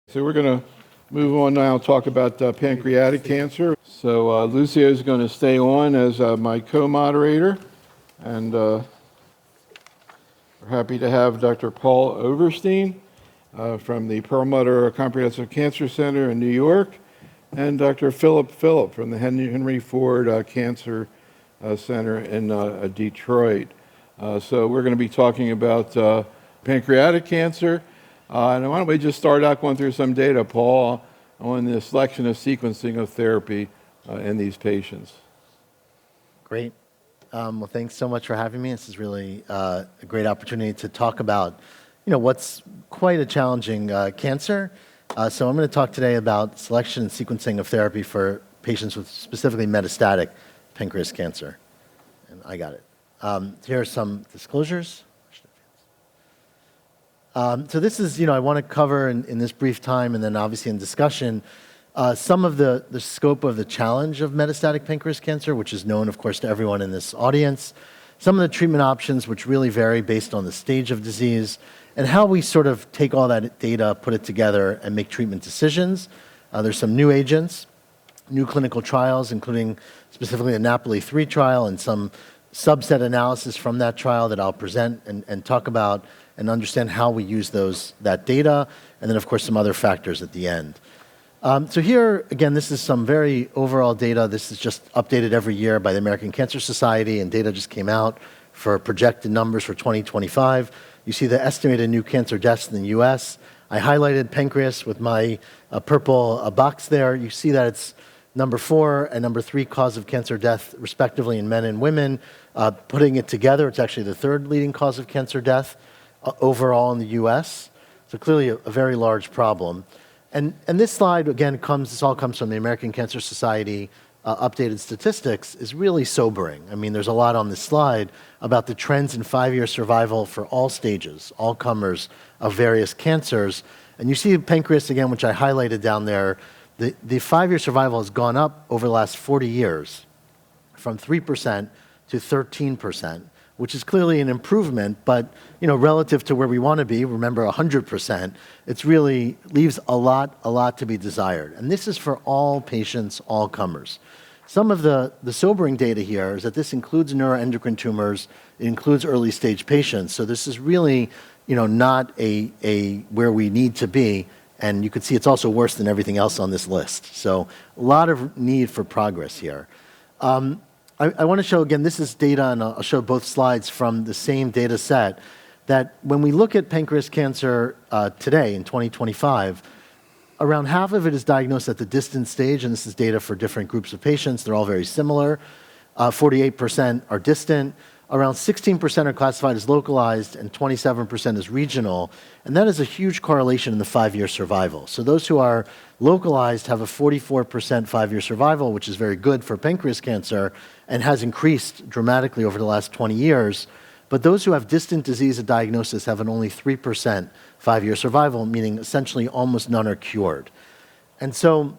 So we're going to move on now and talk about pancreatic cancer. So Lucio is going to stay on as my co-moderator, and we're happy to have Dr. Paul Overstein from the Perlmutter Comprehensive Cancer Center in New York, and Dr. Philip from the Henry Ford Cancer Center in Detroit. So we're going to be talking about pancreatic cancer. And why don't we just start out going through some data, Paul, on the selection of sequencing of therapy in these patients. Great. Well, thanks so much for having me. This is really a great opportunity to talk about, what's quite a challenging cancer. So I'm going to talk today about selection and sequencing of therapy for patients with specifically metastatic pancreas cancer. And I got it. Here are some disclosures. So this is, I want to cover in this brief time and then obviously in discussion some of the scope of the challenge of metastatic pancreas cancer, which is known, of course, to everyone in this audience, some of the treatment options which really vary based on the stage of disease, and how we sort of take all that data, put it together, and make treatment decisions. There's some new agents, new clinical trials, including specifically the NAPOLI-3 trial and some subset analysis from that trial that I'll present and talk about and understand how we use that data, and then, of course, some other factors at the end. So here, again, this is some very overall data. This is just updated every year by the American Cancer Society, and data just came out for projected numbers for 2025. You see the estimated new cancer deaths in the U.S. I highlighted pancreas with my purple box there. You see that it's number 4 and number 3 cause of cancer death, respectively, in men and women. Putting it together, it's actually the 3rd leading cause of cancer death overall in the U.S. So clearly a very large problem. And this slide, again, this all comes from the American Cancer Society updated statistics, is really sobering. I mean, there's a lot on this slide about the trends in 5-year survival for all stages, all comers of various cancers. And you see pancreas, again, which I highlighted down there. The 5-year survival has gone up over the last 40 years from 3% to 13%. Which is clearly an improvement, but relative to where we want to be, remember 100%, it really leaves a lot to be desired. And this is for all patients, all comers. Some of the sobering data here is that this includes neuroendocrine tumors, it includes early stage patients. So this is really not a where we need to be, and you can see it's also worse than everything else on this list. So a lot of need for progress here. I want to show, again, this is data, and I'll show both slides from the same data set, that when we look at pancreas cancer today in 2025, around half of it is diagnosed at the distant stage, and this is data for different groups of patients. They're all very similar. 48% are distant. Around 16% are classified as localized, and 27% as regional. And that is a huge correlation in the 5-year survival. So those who are localized have a 44% 5-year survival, which is very good for pancreas cancer, and has increased dramatically over the last 20 years. But those who have distant disease at diagnosis have an only 3% 5-year survival, meaning essentially almost none are cured. And so,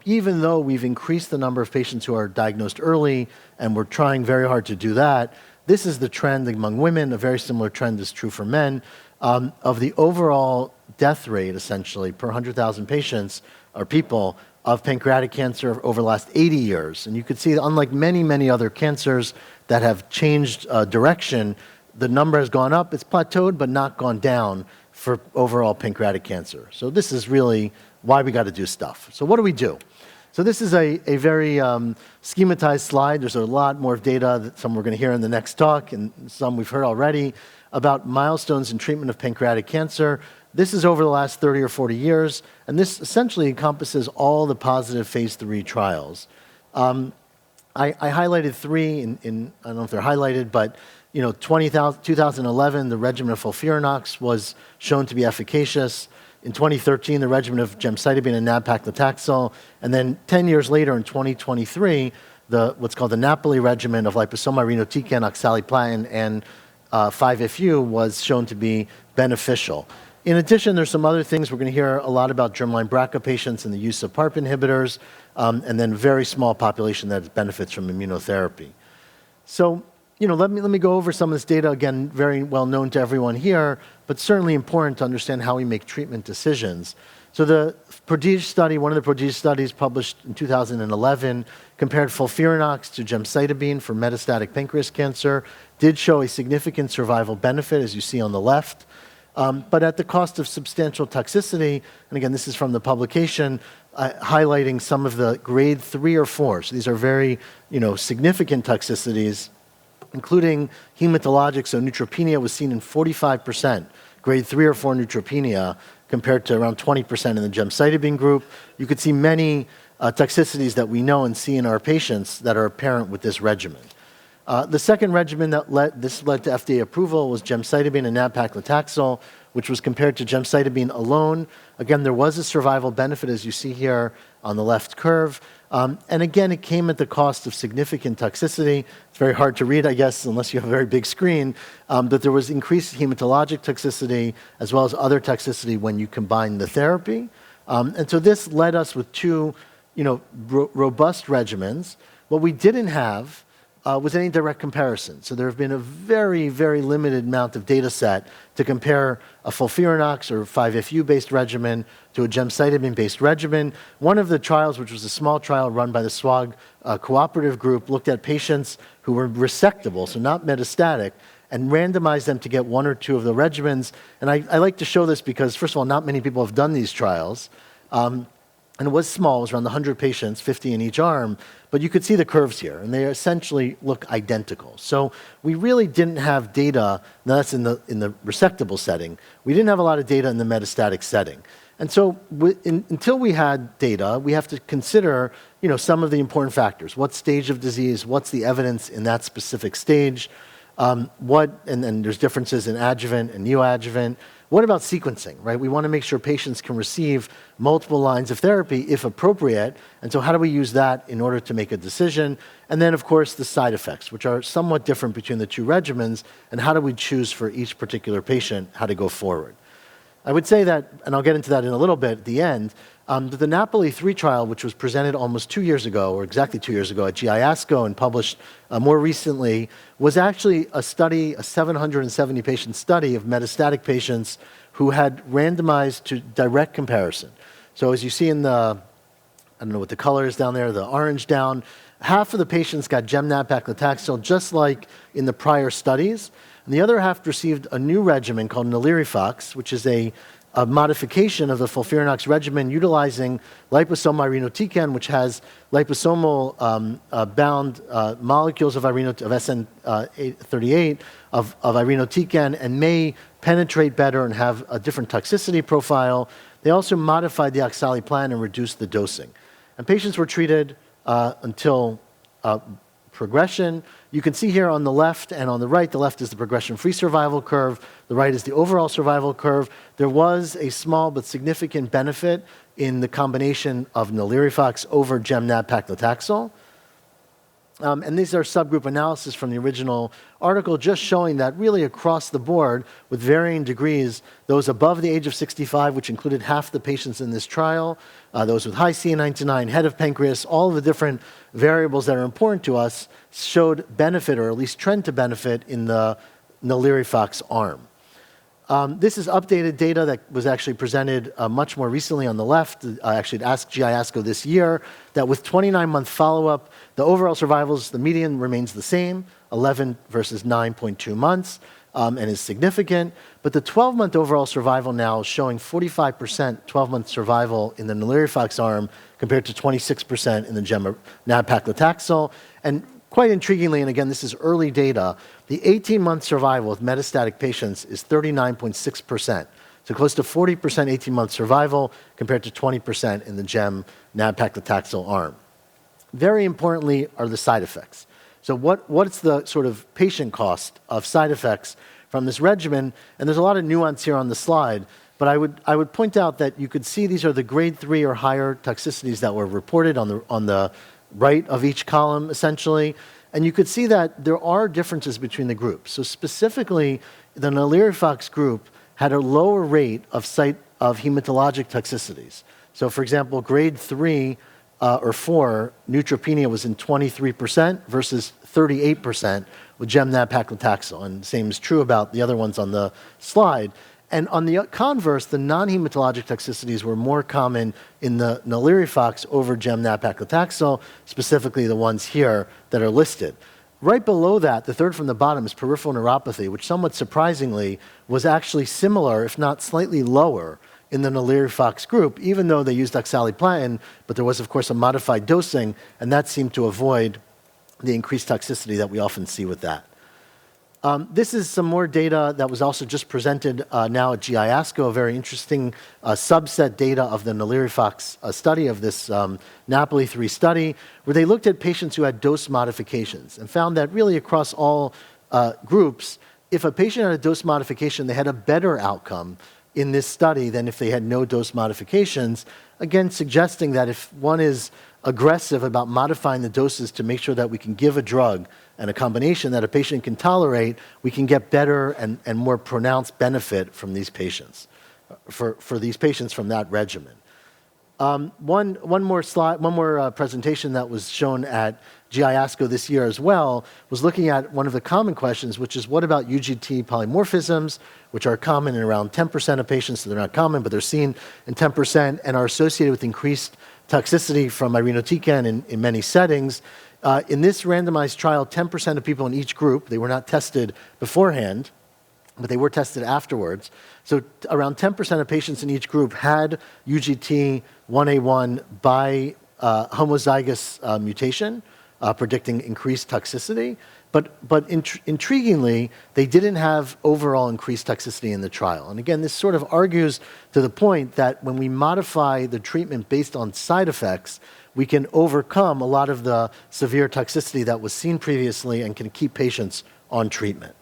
even though we've increased the number of patients who are diagnosed early, and we're trying very hard to do that, this is the trend among women. A very similar trend is true for men. Of the overall death rate, essentially, per 100,000 patients or people of pancreatic cancer over the last 80 years. And you could see, unlike many, many other cancers that have changed direction, the number has gone up. It's plateaued, but not gone down for overall pancreatic cancer. So this is really why we got to do stuff. So what do we do? So this is a very schematized slide. There's a lot more data that some we're going to hear in the next talk, and some we've heard already, about milestones in treatment of pancreatic cancer. This is over the last 30 or 40 years, and this essentially encompasses all the positive phase 3 trials. I highlighted 3, I don't know if they're highlighted, but 2011, the regimen of FOLFIRINOX was shown to be efficacious. In 2013, the regimen of gemcitabine and nab-paclitaxel, and then 10 years later, in 2023, what's called the NAPOLI regimen of liposomal irinotecan, oxaliplatin, and 5-FU was shown to be beneficial. In addition, there's some other things. We're going to hear a lot about germline BRCA patients and the use of PARP inhibitors, and then very small population that benefits from immunotherapy. So let me go over some of this data again, very well known to everyone here, but certainly important to understand how we make treatment decisions. So the Prestige study, one of the Prestige studies published in 2011, compared FOLFIRINOX to gemcitabine for metastatic pancreas cancer, did show a significant survival benefit, as you see on the left, but at the cost of substantial toxicity. And again, this is from the publication, highlighting some of the grade 3 or 4. So these are very, significant toxicities, including hematologic. So neutropenia was seen in 45%, grade 3 or 4 neutropenia, compared to around 20% in the gemcitabine group. You could see many toxicities that we know and see in our patients that are apparent with this regimen. The second regimen that led to FDA approval was gemcitabine and nab-paclitaxel, which was compared to gemcitabine alone. Again, there was a survival benefit, as you see here on the left curve. And again, it came at the cost of significant toxicity. It's very hard to read, I guess, unless you have a very big screen, but there was increased hematologic toxicity as well as other toxicity when you combine the therapy. And so this led us with two, robust regimens. What we didn't have was any direct comparison. So there have been a very, very limited amount of data set to compare a FOLFIRINOX or 5-FU-based regimen to a gemcitabine-based regimen. One of the trials, which was a small trial run by the SWOG cooperative group, looked at patients who were resectable, so not metastatic, and randomized them to get one or two of the regimens. And I like to show this because, first of all, not many people have done these trials. And it was small, it was around 100 patients, 50 in each arm, but you could see the curves here, and they essentially look identical. So we really didn't have data, now that's in the resectable setting, we didn't have a lot of data in the metastatic setting. And so until we had data, we have to consider some of the important factors. What stage of disease, what's the evidence in that specific stage, and there's differences in adjuvant and neoadjuvant. What about sequencing, right? We want to make sure patients can receive multiple lines of therapy if appropriate. And so how do we use that in order to make a decision? And then, of course, the side effects, which are somewhat different between the two regimens, and how do we choose for each particular patient how to go forward? I would say that, and I'll get into that in a little bit at the end, the NAPOLI-3 trial, which was presented almost 2 years ago, or exactly 2 years ago at GI ASCO and published more recently, was actually a study, a 770-patient study of metastatic patients who had randomized to direct comparison. So as you see in the, I don't know what the color is down there, the orange down, half of the patients got gem-nab-paclitaxel just like in the prior studies, and the other half received a new regimen called NALIRIFOX, which is a modification of the FOLFIRINOX regimen utilizing liposomal irinotecan, which has liposomal bound molecules of SN38 of irinotecan and may penetrate better and have a different toxicity profile. They also modified the oxaliplatin and reduced the dosing. And patients were treated until progression. You can see here on the left and on the right, the left is the progression-free survival curve, the right is the overall survival curve. There was a small but significant benefit in the combination of NALIRIFOX over gem-nab-paclitaxel. And these are subgroup analysis from the original article, just showing that really across the board, with varying degrees, those above the age of 65, which included half the patients in this trial, those with high CA19-9, head of pancreas, all of the different variables that are important to us, showed benefit, or at least trend to benefit, in the NALIRIFOX arm. This is updated data that was actually presented much more recently on the left, actually at GI ASCO this year, that with 29-month follow-up, the overall survivals, the median remains the same, 11 versus 9.2 months, and is significant. But the 12-month overall survival now is showing 45% 12-month survival in the NALIRIFOX arm compared to 26% in the gem-nab-paclitaxel. And quite intriguingly, and again, this is early data, the 18-month survival with metastatic patients is 39.6%. So close to 40% 18-month survival compared to 20% in the gem-nab-paclitaxel arm. Very importantly are the side effects. So what's the sort of patient cost of side effects from this regimen? And there's a lot of nuance here on the slide, but I would point out that you could see these are the grade 3 or higher toxicities that were reported on the right of each column, essentially. And you could see that there are differences between the groups. So specifically, the NALIRIFOX group had a lower rate of hematologic toxicities. So for example, grade 3 or 4 neutropenia was in 23% versus 38% with gem-nab-paclitaxel. And the same is true about the other ones on the slide. And on the converse, the non-hematologic toxicities were more common in the NALIRIFOX over gem-nab-paclitaxel, specifically the ones here that are listed. Right below that, the third from the bottom, is peripheral neuropathy, which somewhat surprisingly was actually similar, if not slightly lower, in the NALIRIFOX group, even though they used oxaliplatin, but there was, of course, a modified dosing, and that seemed to avoid the increased toxicity that we often see with that. This is some more data that was also just presented now at GI ASCO, a very interesting subset data of the NALIRIFOX study of this NAPOLI-3 study, where they looked at patients who had dose modifications and found that really across all groups, if a patient had a dose modification, they had a better outcome in this study than if they had no dose modifications, again suggesting that if one is aggressive about modifying the doses to make sure that we can give a drug and a combination that a patient can tolerate, we can get better and more pronounced benefit from these patients, for these patients from that regimen. One more slide, one more presentation that was shown at GI ASCO this year as well was looking at one of the common questions, which is what about UGT polymorphisms, which are common in around 10% of patients, so they're not common, but they're seen in 10% and are associated with increased toxicity from irinotecan in many settings. In this randomized trial, 10% of people in each group, they were not tested beforehand, but they were tested afterwards. So around 10% of patients in each group had UGT1A1 by homozygous mutation, predicting increased toxicity. But intriguingly, they didn't have overall increased toxicity in the trial. And again, this sort of argues to the point that when we modify the treatment based on side effects, we can overcome a lot of the severe toxicity that was seen previously and can keep patients on treatment.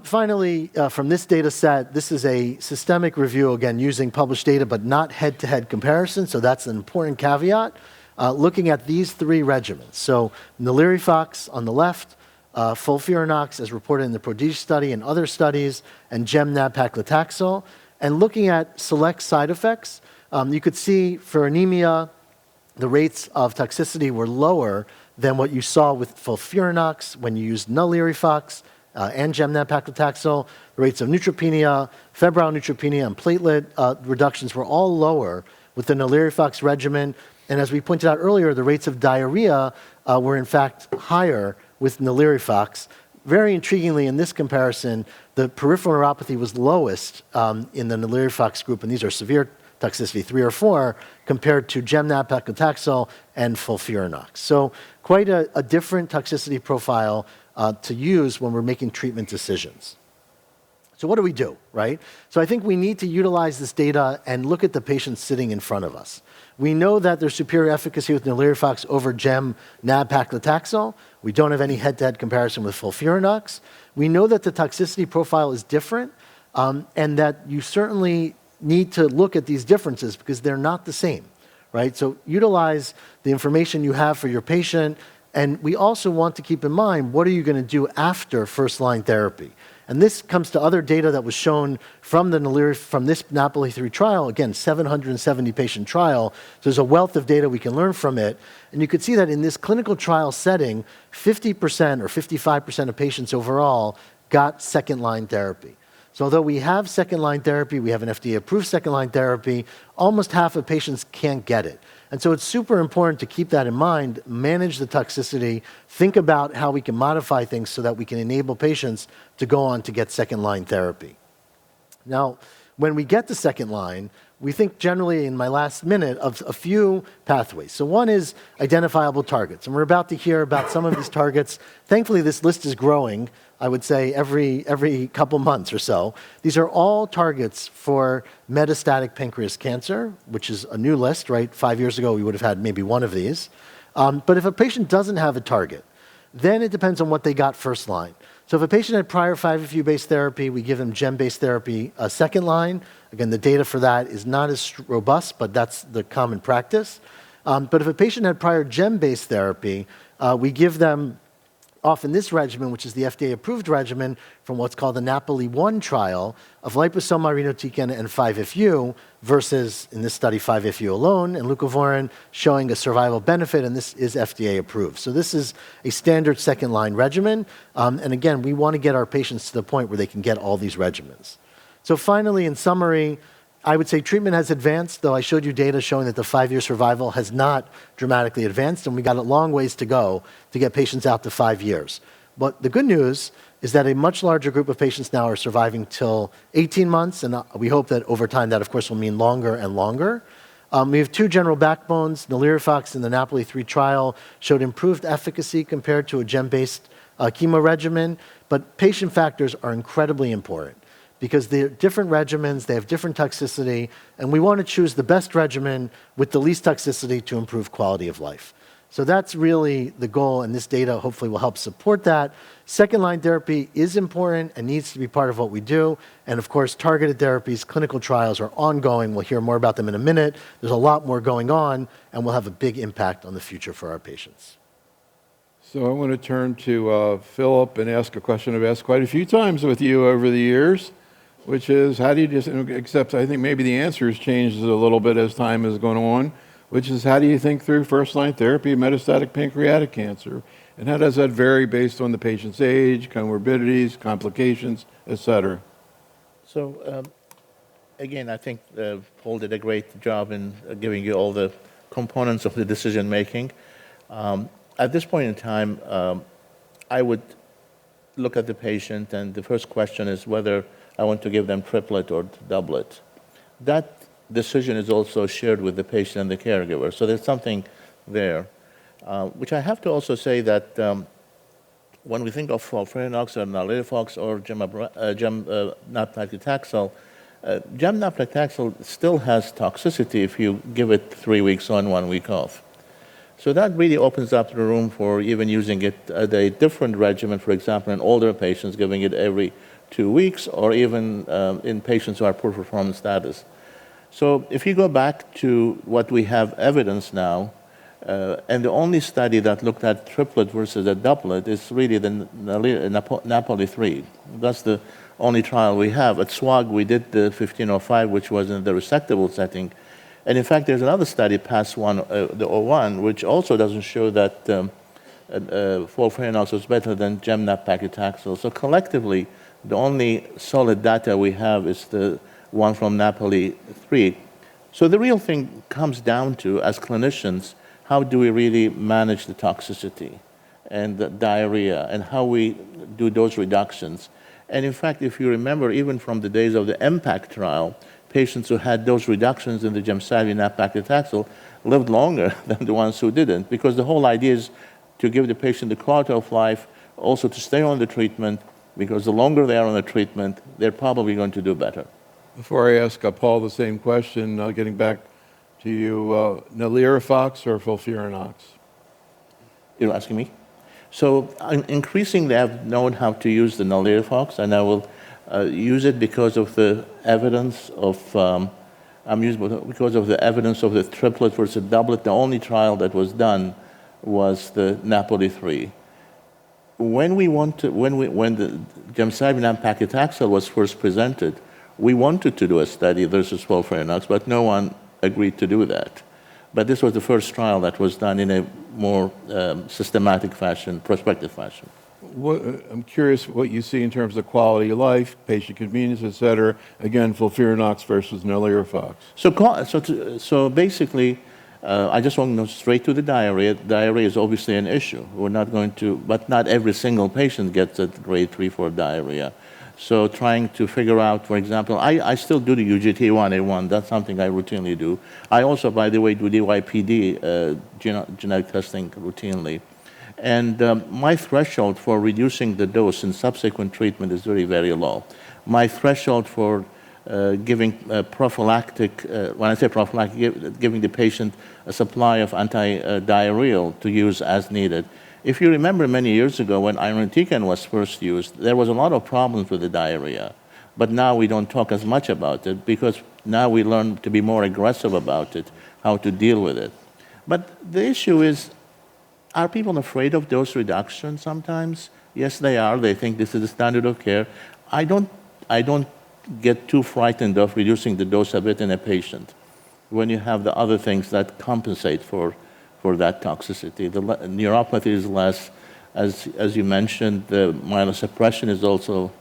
Finally, from this data set, this is a systemic review, again, using published data, but not head-to-head comparison, so that's an important caveat. Looking at these three regimens. So NALIRIFOX on the left, FOLFIRINOX as reported in the PRODIGE study and other studies, and gem-nab-paclitaxel. And looking at select side effects, you could see for anemia, the rates of toxicity were lower than what you saw with FOLFIRINOX when you used NALIRIFOX and gem-nab-paclitaxel. The rates of neutropenia, febrile neutropenia, and platelet reductions were all lower with the NALIRIFOX regimen. And as we pointed out earlier, the rates of diarrhea were in fact higher with NALIRIFOX. Very intriguingly, in this comparison, the peripheral neuropathy was lowest in the NALIRIFOX group, and these are severe toxicity, 3 or 4, compared to gem-nab-paclitaxel and FOLFIRINOX. So quite a different toxicity profile to use when we're making treatment decisions. So what do we do, right? So I think we need to utilize this data and look at the patients sitting in front of us. We know that there's superior efficacy with NALIRIFOX over gem-nab-paclitaxel. We don't have any head-to-head comparison with FOLFIRINOX. We know that the toxicity profile is different and that you certainly need to look at these differences because they're not the same, right? So utilize the information you have for your patient, and we also want to keep in mind what are you going to do after first-line therapy. And this comes to other data that was shown from this NAPOLI-3 trial, again, 770 patient trial. So there's a wealth of data we can learn from it. And you could see that in this clinical trial setting, 50% or 55% of patients overall got second-line therapy. So although we have second-line therapy, we have an FDA-approved second-line therapy, almost half of patients can't get it. And so it's super important to keep that in mind, manage the toxicity, think about how we can modify things so that we can enable patients to go on to get second-line therapy. Now, when we get to second line, we think generally in my last minute of a few pathways. So one is identifiable targets, and we're about to hear about some of these targets. Thankfully, this list is growing, I would say, every couple months or so. These are all targets for metastatic pancreas cancer, which is a new list, right? 5 years ago, we would have had maybe one of these. But if a patient doesn't have a target, then it depends on what they got first line. So if a patient had prior 5-FU-based therapy, we give them gem-based therapy second line. Again, the data for that is not as robust, but that's the common practice. But if a patient had prior gem-based therapy, we give them often this regimen, which is the FDA-approved regimen from what's called the Napoli-1 trial of liposomal irinotecan and 5-FU versus, in this study, 5-FU alone and leucovorin, showing a survival benefit, and this is FDA-approved. So this is a standard second-line regimen, and again, we want to get our patients to the point where they can get all these regimens. So finally, in summary, I would say treatment has advanced, though I showed you data showing that the 5-year survival has not dramatically advanced, and we got a long ways to go to get patients out to 5 years. But the good news is that a much larger group of patients now are surviving till 18 months, and we hope that over time that, of course, will mean longer and longer. We have two general backbones. Nalirifox in the Napoli-3 trial showed improved efficacy compared to a gem-based chemo regimen, but patient factors are incredibly important, because they're different regimens, they have different toxicity, and we want to choose the best regimen with the least toxicity to improve quality of life. So that's really the goal, and this data hopefully will help support that. Second-line therapy is important and needs to be part of what we do, and of course, targeted therapies, clinical trials are ongoing. We'll hear more about them in a minute. There's a lot more going on, and we'll have a big impact on the future for our patients. So I want to turn to Philip and ask a question I've asked quite a few times with you over the years, which is, how do you just, except I think maybe the answer has changed a little bit as time has gone on, which is, how do you think through first-line therapy of metastatic pancreatic cancer? And how does that vary based on the patient's age, comorbidities, complications, et cetera? So, again, I think Paul did a great job in giving you all the components of the decision-making. At this point in time, I would look at the patient, and the first question is whether I want to give them triplet or doublet. That decision is also shared with the patient and the caregiver. So there's something there, which I have to also say that when we think of FOLFIRINOX or NALIRIFOX or gem-nab-paclitaxel, gem-nab-paclitaxel still has toxicity if you give it 3 weeks on, 1 week off. So that really opens up the room for even using it as a different regimen, for example, in older patients, giving it every 2 weeks, or even in patients who are poor performance status. So if you go back to what we have evidence now, and the only study that looked at triplet versus a doublet is really the Napoli-3. That's the only trial we have. At SWOG, we did the 1505, which was in the resectable setting. And in fact, there's another study, PAS-1, the 01, which also doesn't show that FOLFIRINOX is better than gem-nab-paclitaxel. So collectively, the only solid data we have is the one from Napoli-3. So the real thing comes down to, as clinicians, how do we really manage the toxicity and the diarrhea, and how we do dose reductions. And in fact, if you remember, even from the days of the MPACT trial, patients who had dose reductions in the gemcitabine-nab-paclitaxel lived longer than the ones who didn't, because the whole idea is to give the patient the quality of life, also to stay on the treatment, because the longer they are on the treatment, they're probably going to do better. Before I ask Paul the same question, getting back to you, NALIRIFOX or FOLFIRINOX? You're asking me? So increasingly, I've known how to use the NALIRIFOX, and I will use it because of the evidence of because of the evidence of the triplet versus doublet. The only trial that was done was the Napoli-3. When the gemcitabine-nab-paclitaxel was first presented, we wanted to do a study versus FOLFIRINOX, but no one agreed to do that. But this was the first trial that was done in a more systematic fashion, prospective fashion. I'm curious what you see in terms of quality of life, patient convenience, et cetera. Again, FOLFIRINOX versus NALIRIFOX. So basically, I just want to go straight to the diarrhea. Diarrhea is obviously an issue. We're not going to, but not every single patient gets a grade 3-4 diarrhea. So trying to figure out, for example, I still do the UGT1A1. That's something I routinely do. I also, by the way, do DYPD genetic testing routinely. And my threshold for reducing the dose in subsequent treatment is very, very low. My threshold for giving prophylactic, when I say prophylactic, giving the patient a supply of anti-diarrheal to use as needed. If you remember many years ago when irinotecan was first used, there was a lot of problems with the diarrhea. But now we don't talk as much about it because now we learn to be more aggressive about it, how to deal with it. But the issue is, Are people afraid of dose reduction sometimes? Yes, they are. They think this is the standard of care. I don't get too frightened of reducing the dose a bit in a patient when you have the other things that compensate for that toxicity. The neuropathy is less. As you mentioned, the myelosuppression is also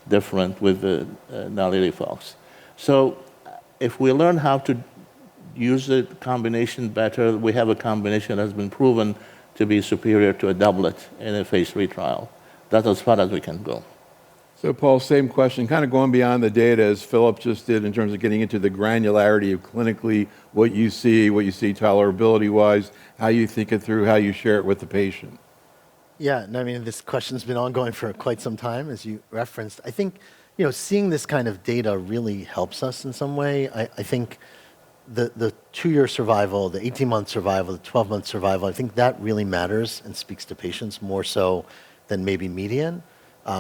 different with the Nalirifox. So if we learn how to use the combination better, we have a combination that has been proven to be superior to a doublet in a phase 3 trial. That's as far as we can go. So, Paul, same question, kind of going beyond the data as Philip just did in terms of getting into the granularity of clinically what you see tolerability-wise, how you think it through, how you share it with the patient. Yeah, no, I mean, this question's been ongoing for quite some time, as you referenced. I think, seeing this kind of data really helps us in some way. I think the 2-year survival, the 18-month survival, the 12-month survival, I think that really matters and speaks to patients more so than maybe median.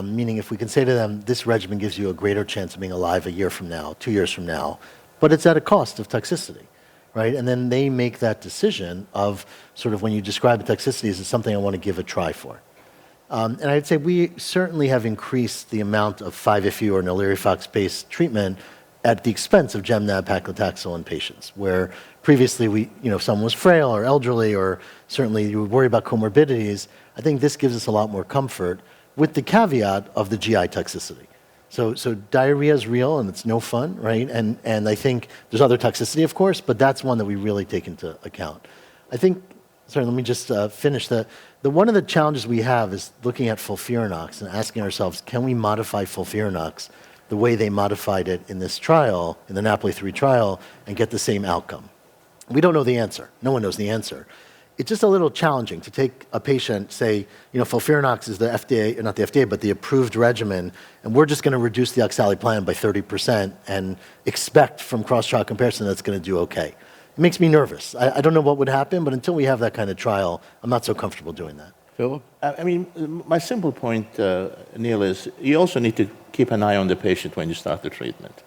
Meaning if we can say to them, this regimen gives you a greater chance of being alive a year from now, 2 years from now, but it's at a cost of toxicity, right? And then they make that decision of sort of when you describe the toxicity, is it something I want to give a try for? And I'd say we certainly have increased the amount of 5-FU or Nalirifox-based treatment at the expense of Gemnab paclitaxel in patients, where previously if someone was frail or elderly or certainly you would worry about comorbidities. I think this gives us a lot more comfort with the caveat of the GI toxicity. So diarrhea is real and it's no fun, right? And I think there's other toxicity, of course, but that's one that we really take into account. I think, sorry, let me just finish. One of the challenges we have is looking at FOLFIRINOX and asking ourselves, can we modify FOLFIRINOX the way they modified it in this trial, in the NAPOLI-3 trial, and get the same outcome? We don't know the answer. No one knows the answer. It's just a little challenging to take a patient, say, FOLFIRINOX is the FDA, not the FDA, but the approved regimen, and we're just going to reduce the oxaliplatin by 30% and expect from cross-trial comparison that's going to do okay. It makes me nervous. I don't know what would happen, but until we have that kind of trial, I'm not so comfortable doing that. Philip? I mean, my simple point, Neil, is you also need to keep an eye on the patient when you start the treatment.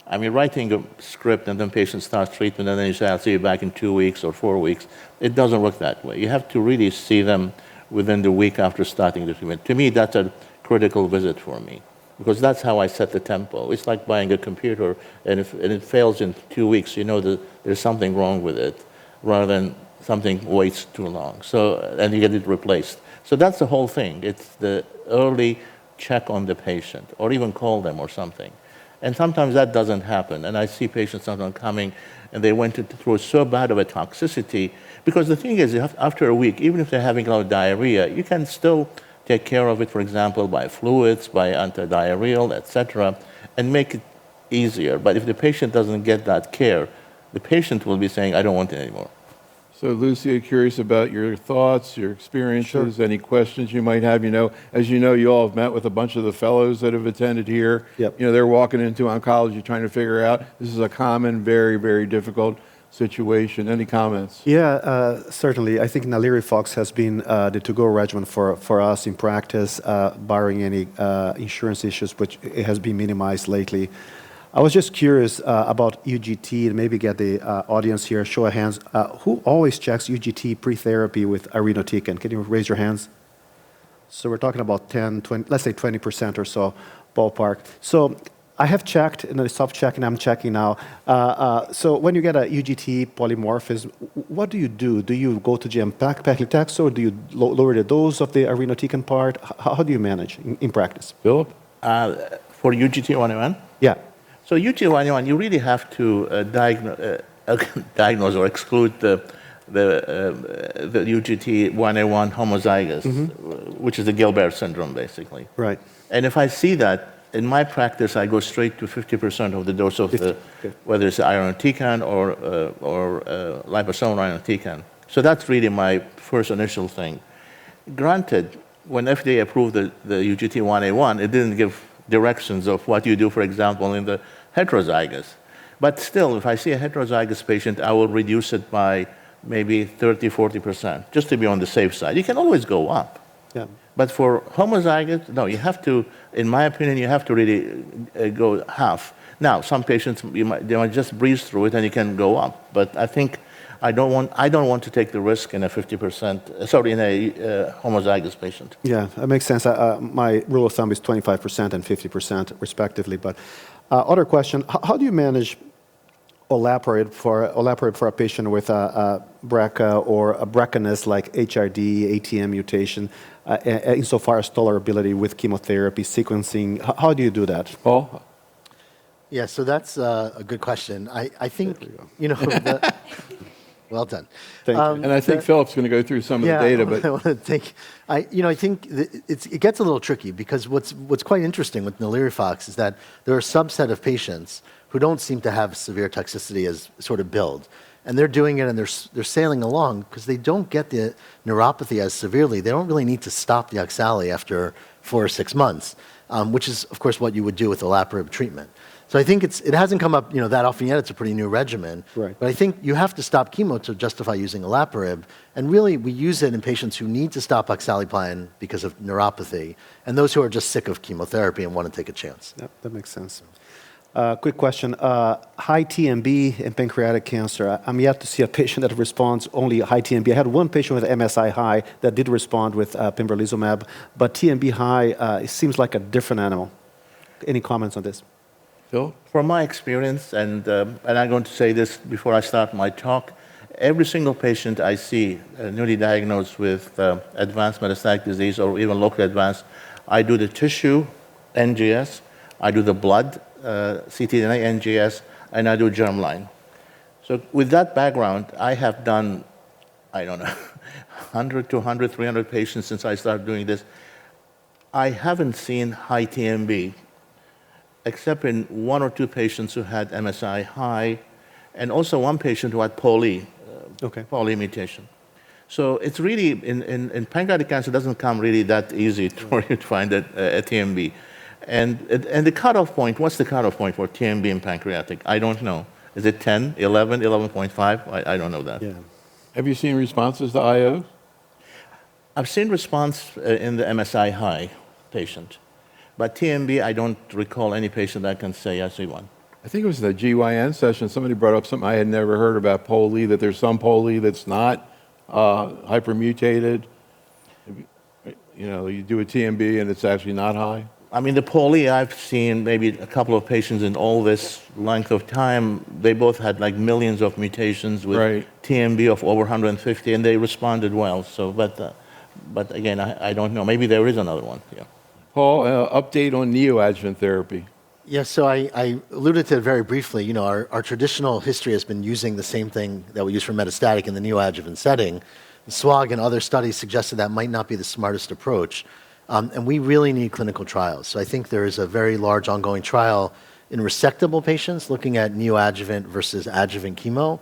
I mean, writing a script and then patient starts treatment and then you say, I'll see you back in 2 weeks or 4 weeks, it doesn't work that way. You have to really see them within the week after starting the treatment. To me, that's a critical visit for me because that's how I set the tempo. It's like buying a computer and if it fails in 2 weeks, you know that there's something wrong with it rather than something waits too long. And you get it replaced. So that's the whole thing. It's the early check on the patient or even call them or something. And sometimes that doesn't happen. And I see patients sometimes coming and they went through so bad of a toxicity. Because the thing is, after a week, even if they're having a lot of diarrhea, you can still take care of it, for example, by fluids, by antidiarrheal, etc., and make it easier. But if the patient doesn't get that care, the patient will be saying, I don't want it anymore. So, Lucia, curious about your thoughts, your experiences, Sure. any questions you might have. As you know, you all have met with a bunch of the fellows that have attended here. Yep. They're walking into oncology trying to figure out this is a common, very, very difficult situation. Any comments? Yeah, certainly. I think Nalirifox has been the to-go regimen for us in practice, barring any insurance issues, which it has been minimized lately. I was just curious about UGT and maybe get the audience here, show of hands. Who always checks UGT pre-therapy with irinotecan? Can you raise your hands? So we're talking about 10, 20, let's say 20% or so ballpark. So I have checked, and I stopped checking, I'm checking now. So when you get a UGT polymorphism, what do? Do you go to paclitaxel or do you lower the dose of the irinotecan part? How do you manage in practice? Philip? For UGT101? Yeah. So UGT101, you really have to diagnose or exclude the UGT1A1 homozygous, which is the Gilbert syndrome, basically. Right. And if I see that, in my practice, I go straight to 50% of the dose of whether it's irinotecan or liposomal irinotecan. So that's really my first initial thing. Granted, when FDA approved the UGT1A1, it didn't give directions of what you do, for example, in the heterozygous. But still, if I see a heterozygous patient, I will reduce it by maybe 30, 40%, just to be on the safe side. You can always go up. Yeah. But for homozygous, no, you have to, in my opinion, you have to really go half. Now, some patients, they might just breeze through it and you can go up. But I think I don't want to take the risk in a 50%, sorry, in a homozygous patient. Yeah, that makes sense. My rule of thumb is 25% and 50% respectively. But other question, how do you manage olaparib for a patient with a BRCA or a BRCAness like HRD, ATM mutation, insofar as tolerability with chemotherapy, sequencing? How do you do that? Paul? Yeah, so that's a good question. I think, well done. Thank you. And I think Philip's going to go through some of the data, but I want to think. I think it gets a little tricky because what's quite interesting with Nalirifox is that there are a subset of patients who don't seem to have severe toxicity as sort of billed, and they're doing it and they're sailing along because they don't get the neuropathy as severely. They don't really need to stop the oxali after 4 or 6 months, which is of course what you would do with olaparib treatment. So I think it hasn't come up that often yet. It's a pretty new regimen. Right. But I think you have to stop chemo to justify using olaparib. And really, we use it in patients who need to stop oxaliplatin because of neuropathy, and those who are just sick of chemotherapy and want to take a chance. Yep, that makes sense. Quick question. High TMB in pancreatic cancer. I'm yet to see a patient that responds only high TMB. I had one patient with MSI high that did respond with pembrolizumab, but TMB high, it seems like a different animal. Any comments on this? Phil? From my experience, and I'm going to say this before I start my talk, every single patient I see newly diagnosed with advanced metastatic disease or even locally advanced, I do the tissue NGS, I do the blood ctDNA NGS, and I do germline. So with that background, I have done, I don't know, 100, 200, 300 patients since I started doing this. I haven't seen high TMB except in 1 or 2 patients who had MSI high, and also one patient who had POLE mutation. So it's really, in pancreatic cancer, it doesn't come really that easy for you to find a TMB. And the cutoff point, what's the cutoff point for TMB in pancreatic? I don't know. Is it 10, 11, 11.5? I don't know that. Yeah. Have you seen responses to IO? I've seen response in the MSI high patient. But TMB, I don't recall any patient that can say I see one. I think it was the GYN session. Somebody brought up something I had never heard about POLE, that there's some POLE that's not hypermutated. You do a TMB and it's actually not high. I mean, the POLE, I've seen maybe a couple of patients in all this length of time. They both had like millions of mutations with TMB of over 150, and they responded well. So, but again, I don't know. Maybe there is another one. Yeah. Paul, update on neoadjuvant therapy. Yeah, so I alluded to it very briefly. Our traditional history has been using the same thing that we use for metastatic in the neoadjuvant setting. SWOG and other studies suggested that might not be the smartest approach. And we really need clinical trials. So I think there is a very large ongoing trial in resectable patients looking at neoadjuvant versus adjuvant chemo.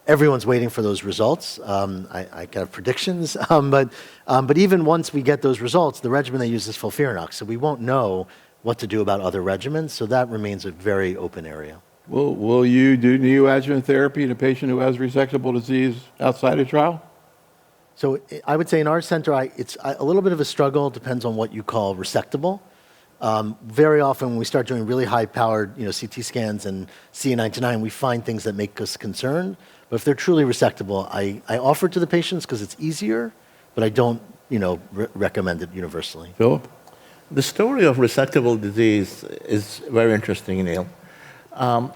Everyone's waiting for those results. I have predictions, but even once we get those results, the regimen they use is FOLFIRINOX, so we won't know what to do about other regimens. So that remains a very open area. Will you do neoadjuvant therapy in a patient who has resectable disease outside of trial? So I would say in our center, it's a little bit of a struggle. Depends on what you call resectable. Very often when we start doing really high-powered CT scans and CA19-9, we find things that make us concerned. But if they're truly resectable, I offer it to the patients because it's easier, but I don't recommend it universally. Philip? The story of resectable disease is very interesting, Neil. A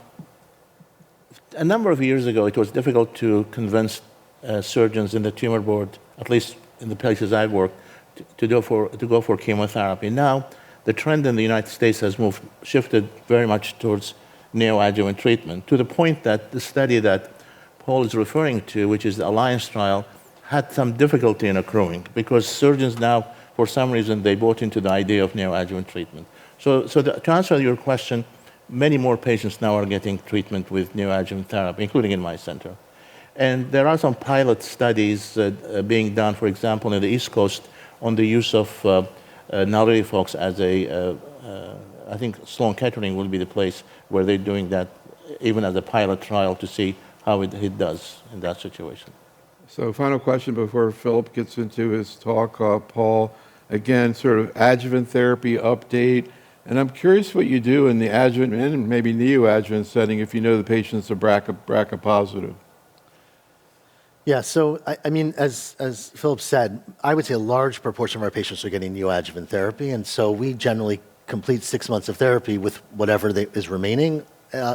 number of years ago, it was difficult to convince surgeons in the tumor board, at least in the places I've worked, to go for chemotherapy. Now, the trend in the United States has shifted very much towards neoadjuvant treatment, to the point that the study that Paul is referring to, which is the Alliance trial, had some difficulty in accruing because surgeons now, for some reason, they bought into the idea of neoadjuvant treatment. So to answer your question, many more patients now are getting treatment with neoadjuvant therapy, including in my center. And there are some pilot studies being done, for example, in the East Coast on the use of Nalirifox as I think Sloan Kettering will be the place where they're doing that, even as a pilot trial to see how it does in that situation. So final question before Philip gets into his talk, Paul. Again, sort of adjuvant therapy update. And I'm curious what you do in the adjuvant and maybe neoadjuvant setting if you know the patient's a BRCA positive. Yeah, so I mean, as Philip said, I would say a large proportion of our patients are getting neoadjuvant therapy, and so we generally complete 6 months of therapy with whatever is remaining.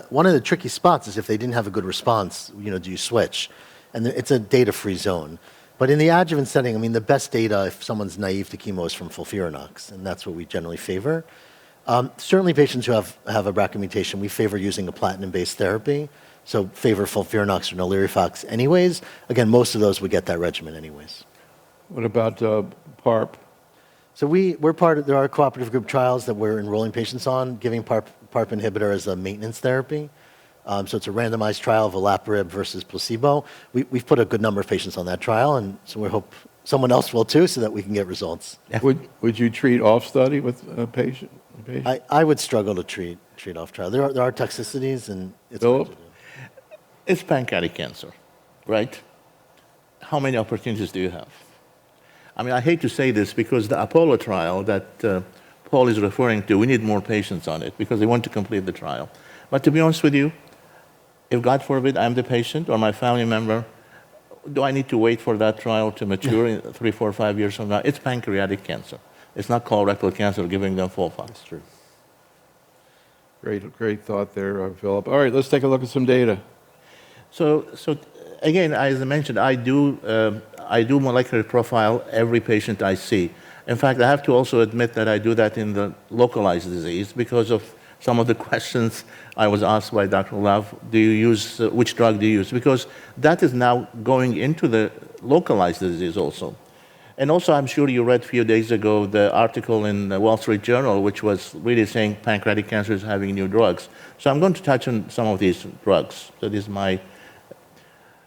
One of the tricky spots is if they didn't have a good response, do you switch? And it's a data-free zone. But in the adjuvant setting, I mean, the best data if someone's naive to chemo is from FOLFIRINOX, and that's what we generally favor. Certainly patients who have a BRCA mutation, we favor using a platinum-based therapy. So favor FOLFIRINOX or NALIRIFOX anyways. Again, most of those would get that regimen anyways. What about PARP? So there are cooperative group trials that we're enrolling patients on, giving PARP inhibitor as a maintenance therapy. So it's a randomized trial of olaparib versus placebo. We've put a good number of patients on that trial, and so we hope someone else will too so that we can get results. Would you treat off study with a patient? I would struggle to treat off trial. There are toxicities, and it's Philip? hard to do. It's pancreatic cancer, right? How many opportunities do you have? I mean, I hate to say this because the Apollo trial that Paul is referring to, we need more patients on it because they want to complete the trial. But to be honest with you, if God forbid I'm the patient or my family member, do I need to wait for that trial to mature in 3, 4, 5 years from now? It's pancreatic cancer. It's not colorectal cancer giving them FOLFOX. That's true. Great thought there, Philip. All right, let's take a look at some data. So again, as I mentioned, I do molecular profile every patient I see. In fact, I have to also admit that I do that in the localized disease because of some of the questions I was asked by Dr. Love. Do you use, which drug do you use? Because that is now going into the localized disease also. And also, I'm sure you read a few days ago the article in the Wall Street Journal, which was really saying pancreatic cancer is having new drugs. So I'm going to touch on some of these drugs. So this is my...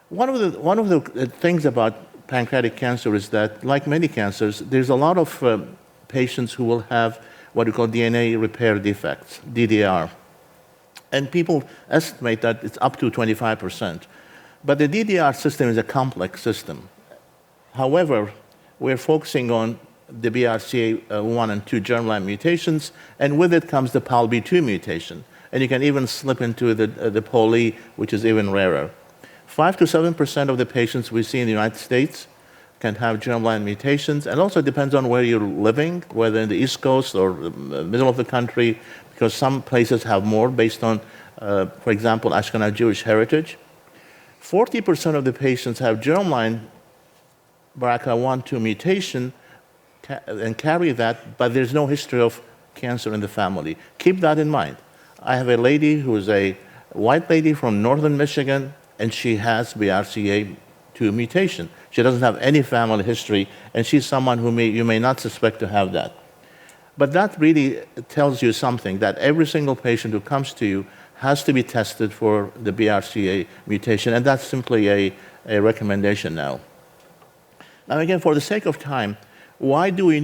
One of the things about pancreatic cancer is that, like many cancers, there's a lot of patients who will have what we call DNA repair defects, DDR. And people estimate that it's up to 25%. But the DDR system is a complex system. However, we're focusing on the BRCA1 and 2 germline mutations, and with it comes the PALB2 mutation. And you can even slip into the POLE, which is even rarer. 5 to 7% of the patients we see in the United States can have germline mutations, and also it depends on where you're living, whether in the East Coast or the middle of the country, because some places have more based on, for example, Ashkenazi Jewish heritage. 40% of the patients have germline BRCA1, 2 mutation and carry that, but there's no history of cancer in the family. Keep that in mind. I have a lady who is a white lady from northern Michigan, and she has BRCA2 mutation. She doesn't have any family history, and she's someone who you may not suspect to have that. But that really tells you something, that every single patient who comes to you has to be tested for the BRCA mutation, and that's simply a recommendation now. Now again, for the sake of time, why do we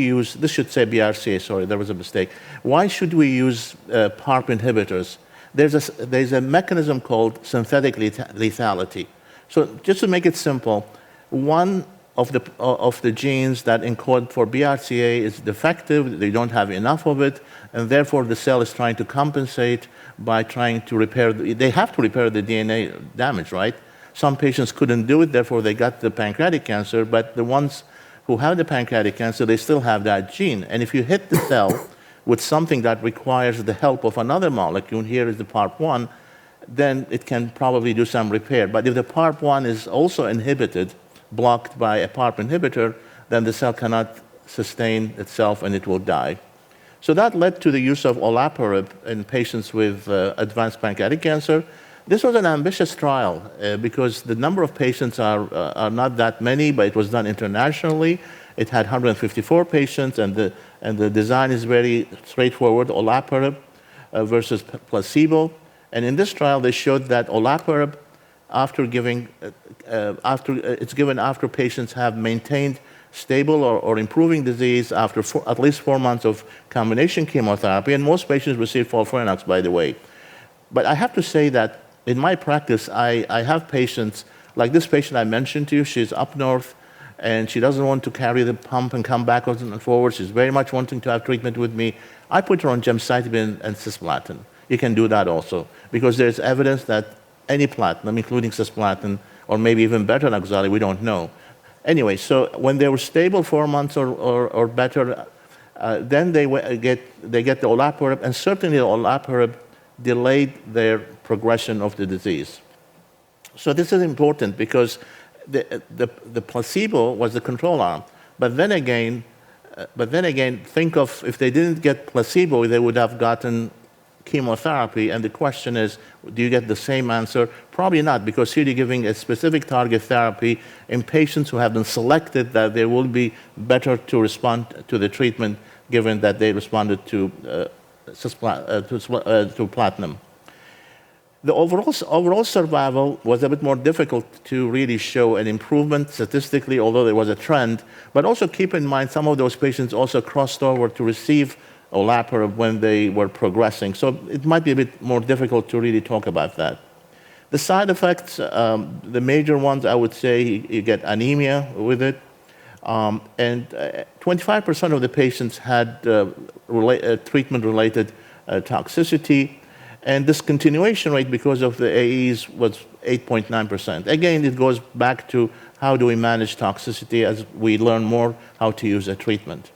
use, this should say BRCA, sorry, there was a mistake. Why should we use PARP inhibitors? There's a mechanism called synthetic lethality. So just to make it simple, one of the genes that encode for BRCA is defective, they don't have enough of it, and therefore the cell is trying to compensate by trying to repair, they have to repair the DNA damage, right? Some patients couldn't do it, therefore they got the pancreatic cancer, but the ones who have the pancreatic cancer, they still have that gene. And if you hit the cell with something that requires the help of another molecule, here is the PARP1, then it can probably do some repair. But if the PARP1 is also inhibited, blocked by a PARP inhibitor, then the cell cannot sustain itself and it will die. So that led to the use of olaparib in patients with advanced pancreatic cancer. This was an ambitious trial because the number of patients are not that many, but it was done internationally. It had 154 patients, and the design is very straightforward, olaparib versus placebo. And in this trial, they showed that olaparib, it's given after patients have maintained stable or improving disease after at least 4 months of combination chemotherapy, and most patients receive FOLFIRINOX, by the way. But I have to say that in my practice, I have patients, like this patient I mentioned to you, she's up north, and she doesn't want to carry the pump and come backwards and forwards. She's very much wanting to have treatment with me. I put her on gemcitabine and cisplatin. You can do that also, because there's evidence that any platinum, including cisplatin, or maybe even better than oxalic, we don't know. Anyway, so when they were stable 4 months or better, then they get the olaparib, and certainly the olaparib delayed their progression of the disease. So this is important because the placebo was the control arm. But then again, think of if they didn't get placebo, they would have gotten chemotherapy. And the question is, do you get the same answer? Probably not, because here you're giving a specific target therapy in patients who have been selected that they will be better to respond to the treatment, given that they responded to platinum. The overall survival was a bit more difficult to really show an improvement statistically, although there was a trend. But also keep in mind, some of those patients also crossed over to receive olaparib when they were progressing. So it might be a bit more difficult to really talk about that. The side effects, the major ones, I would say, you get anemia with it. And 25% of the patients had treatment-related toxicity. And discontinuation rate because of the AEs was 8.9%. Again, it goes back to how do we manage toxicity as we learn more how to use a treatment.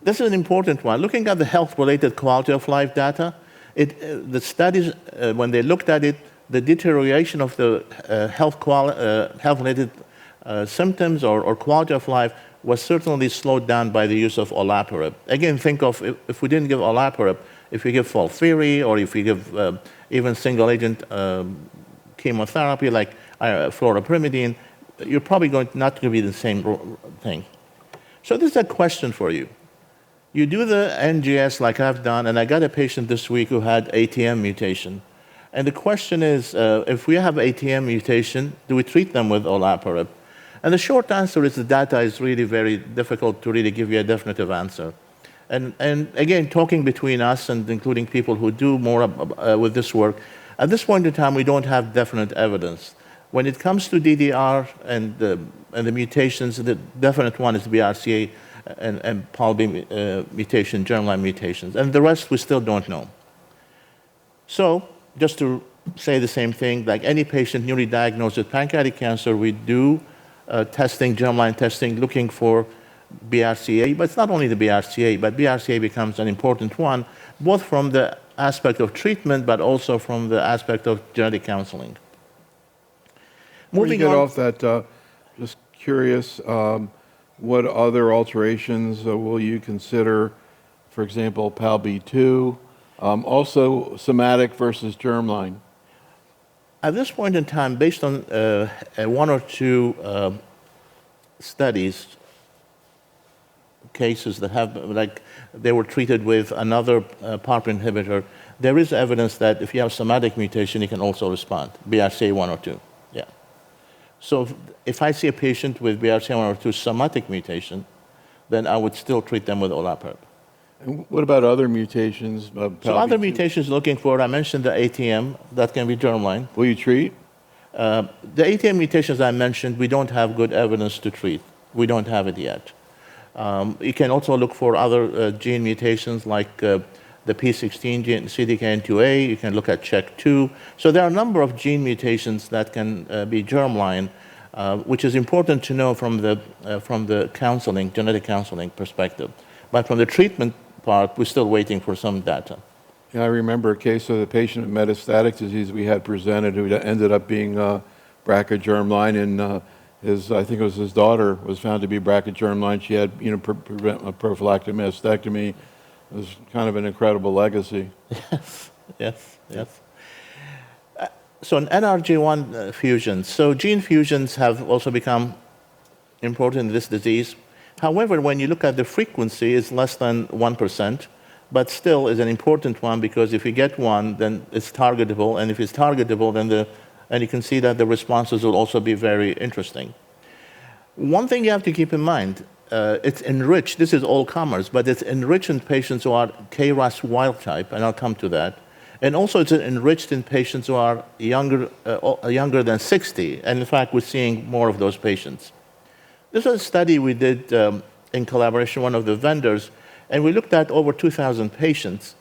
This is an important one. Looking at the health-related quality of life data, the studies, when they looked at it, the deterioration of the health-related symptoms or quality of life was certainly slowed down by the use of olaparib. Again, think of if we didn't give olaparib, if we give FOLFIRI, or if we give even single-agent chemotherapy like fluoropyrimidine, you're probably not going to be the same thing. So this is a question for you. You do the NGS like I've done, and I got a patient this week who had ATM mutation. And the question is, if we have ATM mutation, do we treat them with olaparib? And the short answer is the data is really very difficult to really give you a definitive answer. And again, talking between us and including people who do more with this work, at this point in time, we don't have definite evidence. When it comes to DDR and the mutations, the definite one is BRCA and PALB mutation, germline mutations. And the rest, we still don't know. So just to say the same thing, like any patient newly diagnosed with pancreatic cancer, we do testing, germline testing, looking for BRCA, but it's not only the BRCA, but BRCA becomes an important one, both from the aspect of treatment, but also from the aspect of genetic counseling. Before you get off that, just curious, what other alterations will you consider, for example, PALB2, also somatic versus germline? At this point in time, based on one or two studies, cases that have, like, they were treated with another PARP inhibitor, there is evidence that if you have somatic mutation, you can also respond, BRCA1 or 2. Yeah. So if I see a patient with BRCA1 or 2 somatic mutation, then I would still treat them with olaparib. And what about other mutations? So other mutations looking for, I mentioned the ATM, that can be germline. Will you treat? The ATM mutations I mentioned, we don't have good evidence to treat. We don't have it yet. You can also look for other gene mutations like the P16 gene, CDKN2A. You can look at CHEK2. So there are a number of gene mutations that can be germline, which is important to know from the counseling, genetic counseling perspective. But from the treatment part, we're still waiting for some data. Yeah, I remember a case of a patient with metastatic disease we had presented who ended up being BRCA germline, and I think it was his daughter was found to be BRCA germline. She had, prophylactic mastectomy. It was kind of an incredible legacy. Yes. So an NRG1 fusion. So gene fusions have also become important in this disease. However, when you look at the frequency, it's less than 1%, but still is an important one because if you get one, then it's targetable, and if it's targetable, then and you can see that the responses will also be very interesting. One thing you have to keep in mind, it's enriched, this is all comers, but it's enriched in patients who are KRAS wild type, and I'll come to that. And also it's enriched in patients who are younger than 60, and in fact we're seeing more of those patients. This was a study we did in collaboration with one of the vendors, and we looked at over 2,000 patients.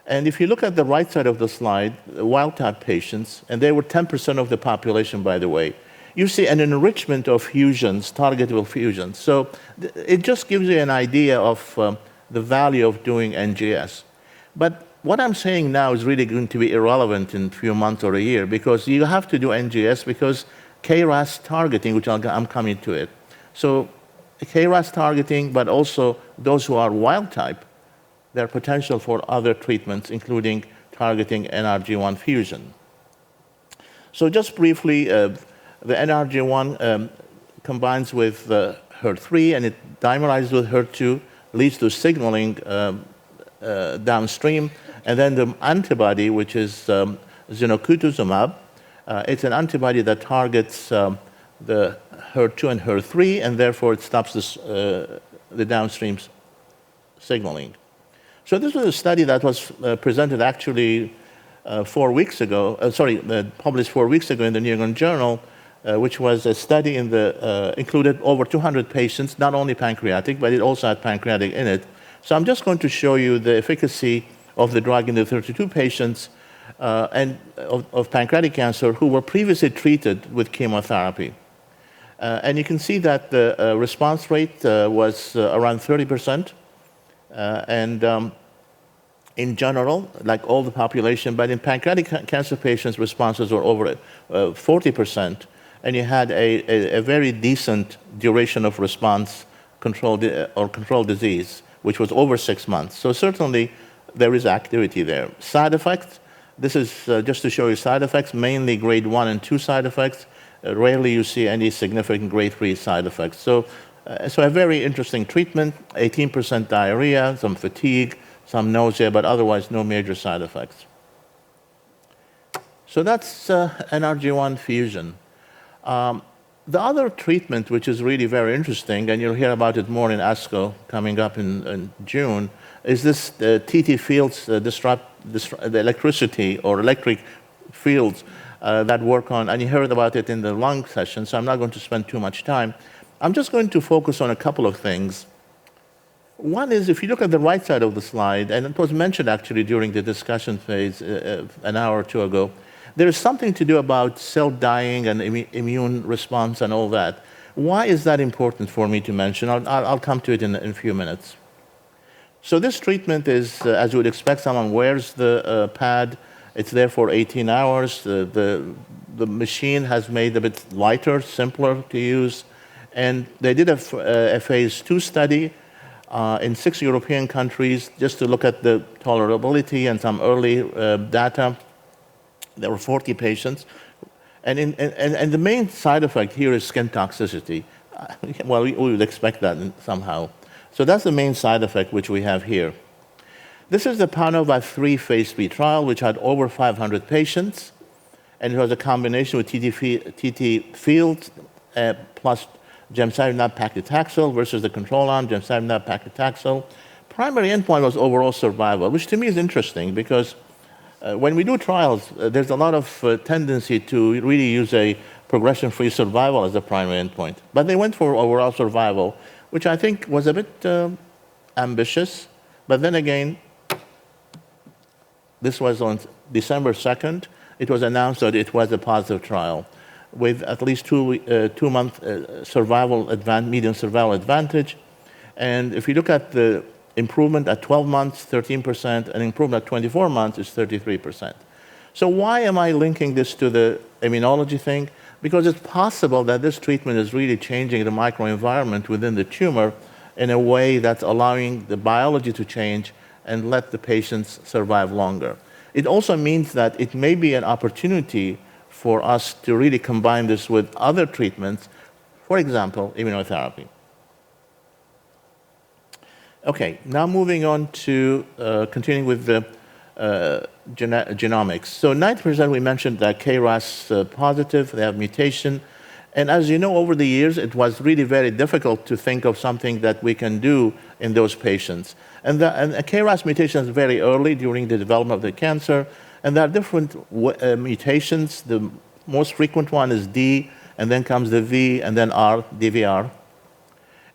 And if you look at the right side of the slide, wild-type patients, and they were 10% of the population, by the way, you see an enrichment of fusions, targetable fusions. So it just gives you an idea of the value of doing NGS. But what I'm saying now is really going to be irrelevant in a few months or a year, because you have to do NGS because KRAS targeting, which I'm coming to it. So KRAS targeting, but also those who are wild-type, there are potential for other treatments, including targeting NRG1 fusion. So just briefly, the NRG1 combines with HER3, and it dimerizes with HER2, leads to signaling downstream. And then the antibody, which is zenocutuzumab, it's an antibody that targets the HER2 and HER3, and therefore it stops this, the downstream signaling. So this was a study that was presented actually 4 weeks ago, published 4 weeks ago in the New England Journal, which was a study included over 200 patients, not only pancreatic, but it also had pancreatic in it. So I'm just going to show you the efficacy of the drug in the 32 patients of pancreatic cancer who were previously treated with chemotherapy. And you can see that the response rate was around 30%. In general, like all the population, but in pancreatic cancer patients, responses were over 40%, and you had a very decent duration of response controlled disease, which was over 6 months. So certainly there is activity there. Side effects, this is just to show you side effects, mainly grade 1 and 2 side effects. Rarely you see any significant grade 3 side effects. So a very interesting treatment, 18% diarrhea, some fatigue, some nausea, but otherwise no major side effects. So that's NRG1 fusion. The other treatment, which is really very interesting, and you'll hear about it more in ASCO coming up in June, is this TT fields disrupt the electricity or electric fields that work on, and you heard about it in the lung session, so I'm not going to spend too much time. I'm just going to focus on a couple of things. One is, if you look at the right side of the slide, and it was mentioned actually during the discussion phase an hour or two ago, there is something to do about cell dying and immune response and all that. Why is that important for me to mention? I'll come to it in a few minutes. So this treatment is, as you would expect, someone wears the pad. It's there for 18 hours. The machine has made it a bit lighter, simpler to use. And they did a phase 2 study in 6 European countries just to look at the tolerability and some early data. There were 40 patients. And the main side effect here is skin toxicity. Well, we would expect that somehow. So that's the main side effect which we have here. This is the PANOVA-3 phase 3 trial, which had over 500 patients. And it was a combination with TT fields plus gemcitabine paclitaxel versus the control arm, gemcitabine paclitaxel. Primary endpoint was overall survival, which to me is interesting because when we do trials, there's a lot of tendency to really use a progression-free survival as the primary endpoint. But they went for overall survival, which I think was a bit ambitious. But then again, this was on December 2nd. It was announced that it was a positive trial with at least 2-month median survival advantage. And if you look at the improvement at 12 months, 13%, and improvement at 24 months is 33%. So why am I linking this to the immunology thing? Because it's possible that this treatment is really changing the microenvironment within the tumor in a way that's allowing the biology to change and let the patients survive longer. It also means that it may be an opportunity for us to really combine this with other treatments, for example, immunotherapy. Okay, now moving on to continuing with the genomics. So 90% we mentioned that KRAS positive, they have mutation. And as you know, over the years, it was really very difficult to think of something that we can do in those patients. And a KRAS mutation is very early during the development of the cancer. And there are different mutations. The most frequent one is D, and then comes the V, and then R, DVR.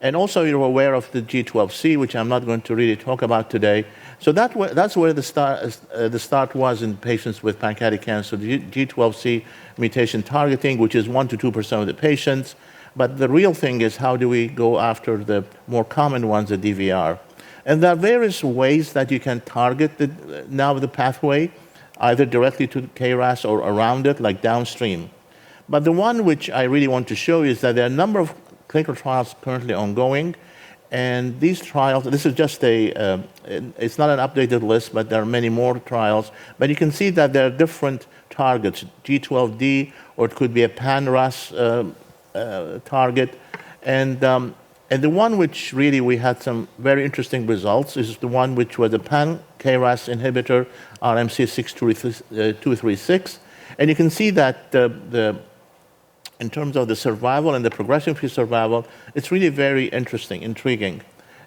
And also, you're aware of the G12C, which I'm not going to really talk about today. So that's where the start was in patients with pancreatic cancer, the G12C mutation targeting, which is 1 to 2% of the patients. But the real thing is, how do we go after the more common ones, the DVR? And there are various ways that you can target the pathway, either directly to KRAS or around it, like downstream. But the one which I really want to show you is that there are a number of clinical trials currently ongoing. And these trials, this is just it's not an updated list, but there are many more trials. But you can see that there are different targets, G12D, or it could be a pan-RAS target. And the one which really we had some very interesting results is the one which was a pan-KRAS inhibitor, RMC-6236. And you can see that in terms of the survival and the progression-free survival, it's really very interesting, intriguing.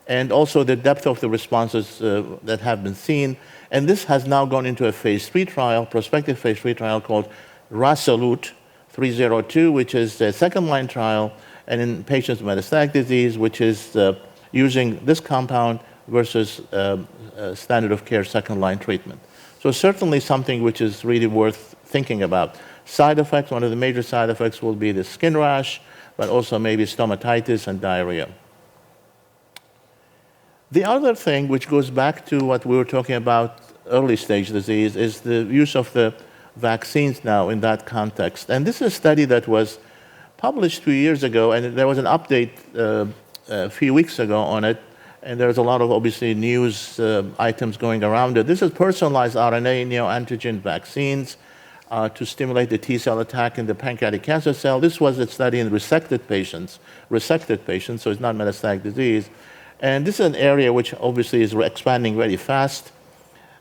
And also the depth of the responses that have been seen. And this has now gone into a phase 3 trial, prospective phase 3 trial called RASolute 302, which is a second-line trial, and in patients with metastatic disease, which is using this compound versus standard of care second-line treatment. So certainly something which is really worth thinking about. Side effects, one of the major side effects will be the skin rash, but also maybe stomatitis and diarrhea. The other thing, which goes back to what we were talking about early stage disease, is the use of the vaccines now in that context. And this is a study that was published 2 years ago, and there was an update a few weeks ago on it, and there's a lot of, obviously, news items going around it. This is personalized RNA neoantigen vaccines to stimulate the T-cell attack in the pancreatic cancer cell. This was a study in resected patients, so it's not metastatic disease. And this is an area which obviously is expanding very fast.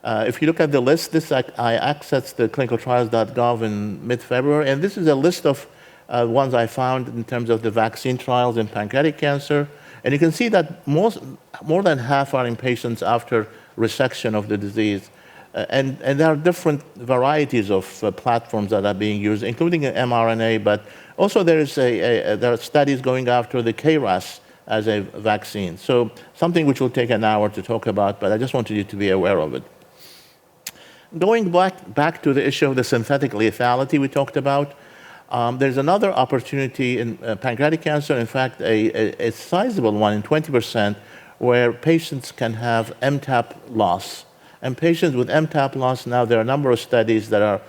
If you look at the list, I accessed the clinicaltrials.gov in mid-February, and this is a list of ones I found in terms of the vaccine trials in pancreatic cancer. And you can see that more than half are in patients after resection of the disease. And there are different varieties of platforms that are being used, including mRNA, but also there are studies going after the KRAS as a vaccine. So something which will take an hour to talk about, but I just wanted you to be aware of it. Going back to the issue of the synthetic lethality we talked about, there's another opportunity in pancreatic cancer, in fact, a sizable one, in 20%, where patients can have MTAP loss. And patients with MTAP loss, now there are a number of studies that are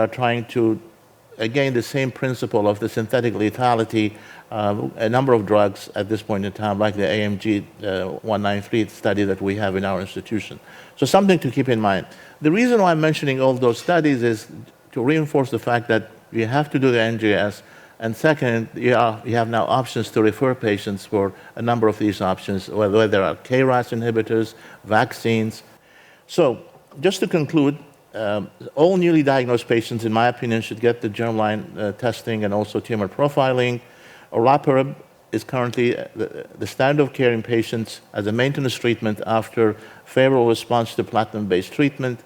trying to, again, the same principle of the synthetic lethality, a number of drugs at this point in time, like the AMG 193 study that we have in our institution. So something to keep in mind. The reason why I'm mentioning all those studies is to reinforce the fact that you have to do the NGS, and second, you have now options to refer patients for a number of these options, whether there are KRAS inhibitors, vaccines. So just to conclude, all newly diagnosed patients, in my opinion, should get the germline testing and also tumor profiling. Olaparib is currently the standard of care in patients as a maintenance treatment after favorable response to platinum-based treatment.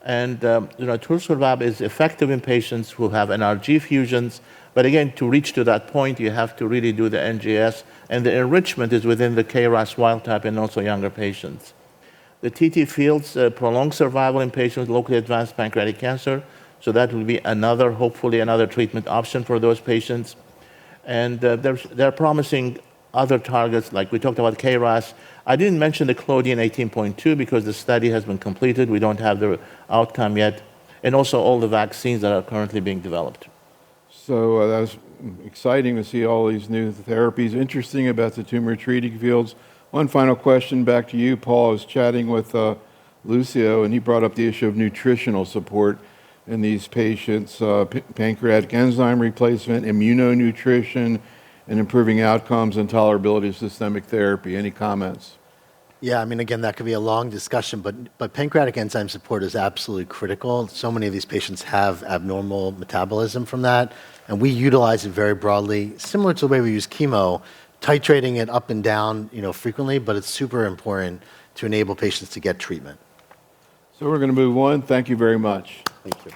And Tursulvab is effective in patients who have NRG fusions. But again, to reach to that point, you have to really do the NGS. And the enrichment is within the KRAS wild type and also younger patients. The TT fields prolong survival in patients with locally advanced pancreatic cancer. So that will be hopefully another treatment option for those patients. And there are promising other targets, like we talked about KRAS. I didn't mention the Claudin 18.2 because the study has been completed. We don't have the outcome yet. And also all the vaccines that are currently being developed. So that was exciting to see all these new therapies. Interesting about the tumor treating fields. One final question back to you, Paul. I was chatting with Lucio, and he brought up the issue of nutritional support in these patients, pancreatic enzyme replacement, immunonutrition, and improving outcomes and tolerability of systemic therapy. Any comments? Yeah, I mean, again, that could be a long discussion, but pancreatic enzyme support is absolutely critical. So many of these patients have abnormal metabolism from that, and we utilize it very broadly, similar to the way we use chemo, titrating it up and down, frequently, but it's super important to enable patients to get treatment. So we're going to move on. Thank you very much. Thank you.